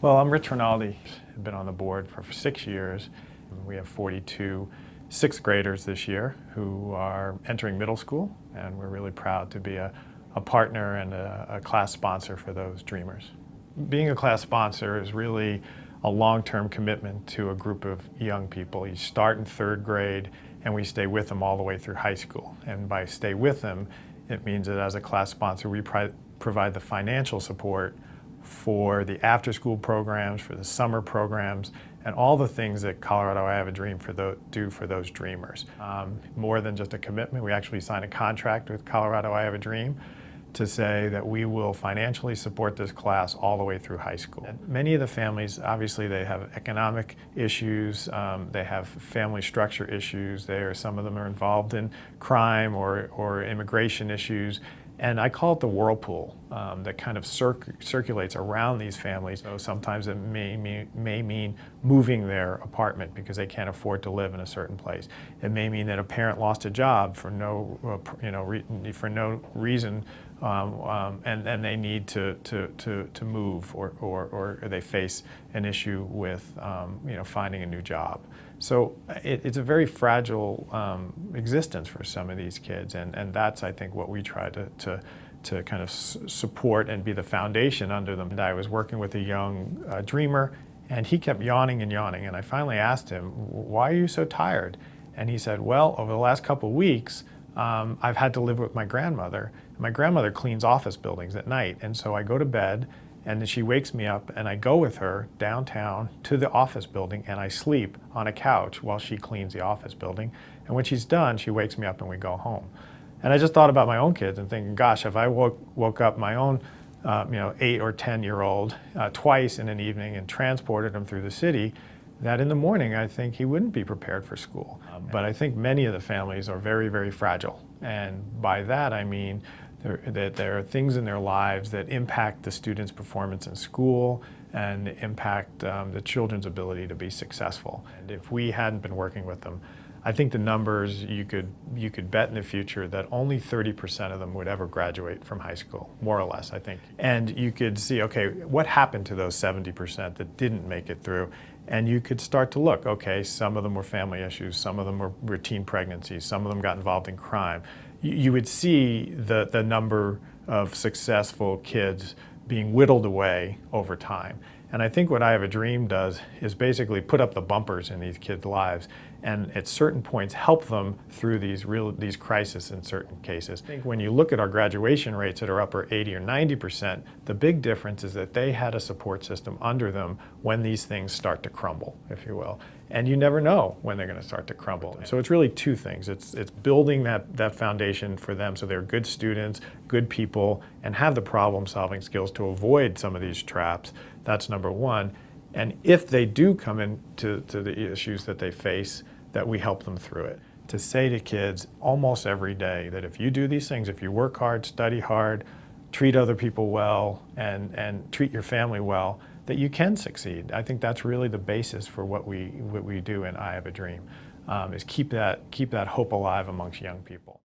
Well, I'm Rich Rinaldi. I've been on the board for 6 years. We have 42 sixth graders this year who are entering middle school, and we're really proud to be a partner and a class sponsor for those Dreamers. Being a class sponsor is really a long-term commitment to a group of young people. You start in third grade and we stay with them all the way through high school. And by stay with them, it means that as a class sponsor, we provide the financial support for the after-school programs, for the summer programs, and all the things that Colorado I Have a Dream do for those Dreamers. More than just a commitment, we actually signed a contract with Colorado I Have a Dream to say that we will financially support this class all the way through high school. And many of the families, obviously, they have economic issues, they have family structure issues, some of them are involved in crime or immigration issues. And I call it the whirlpool that kind of circulates around these families. So sometimes it may mean moving their apartment because they can't afford to live in a certain place. It may mean that a parent lost a job for no reason, and they need to move, or they face an issue with finding a new job. So it's a very fragile existence for some of these kids, and that's, I think, what we try to kind of support and be the foundation under them. And I was working with a young dreamer, and he kept yawning and yawning, and I finally asked him, "Why are you so tired?" And he said, "Well, over the last couple of weeks, I've had to live with my grandmother. My grandmother cleans office buildings at night, and so I go to bed, and then she wakes me up, and I go with her downtown to the office building, and I sleep on a couch while she cleans the office building. And when she's done, she wakes me up and we go home." And I just thought about my own kids and thinking, gosh, if I woke up my own 8 or 10-year-old twice in an evening and transported him through the city, that in the morning I think he wouldn't be prepared for school. But I think many of the families are very, very fragile. And by that I mean that there are things in their lives that impact the student's performance in school and impact the children's ability to be successful. And if we hadn't been working with them, I think the numbers, you could bet in the future that only 30% of them would ever graduate from high school, more or less, I think. And you could see, okay, what happened to those 70% that didn't make it through? And you could start to look, okay, some of them were family issues, some of them were routine pregnancies, some of them got involved in crime. You would see the number of successful kids being whittled away over time. And I think what I Have a Dream does is basically put up the bumpers in these kids' lives, and at certain points help them through these crises in certain cases. I think when you look at our graduation rates that are upper 80 or 90%, the big difference is that they had a support system under them when these things start to crumble, if you will. And you never know when they're going to start to crumble. So it's really two things. It's building that foundation for them so they're good students, good people, and have the problem-solving skills to avoid some of these traps. That's number one. And if they do come into the issues that they face, that we help them through it. To say to kids almost every day that if you do these things, if you work hard, study hard, treat other people well, and treat your family well, that you can succeed. I think that's really the basis for what we do in I Have a Dream, is keep that hope alive amongst young people.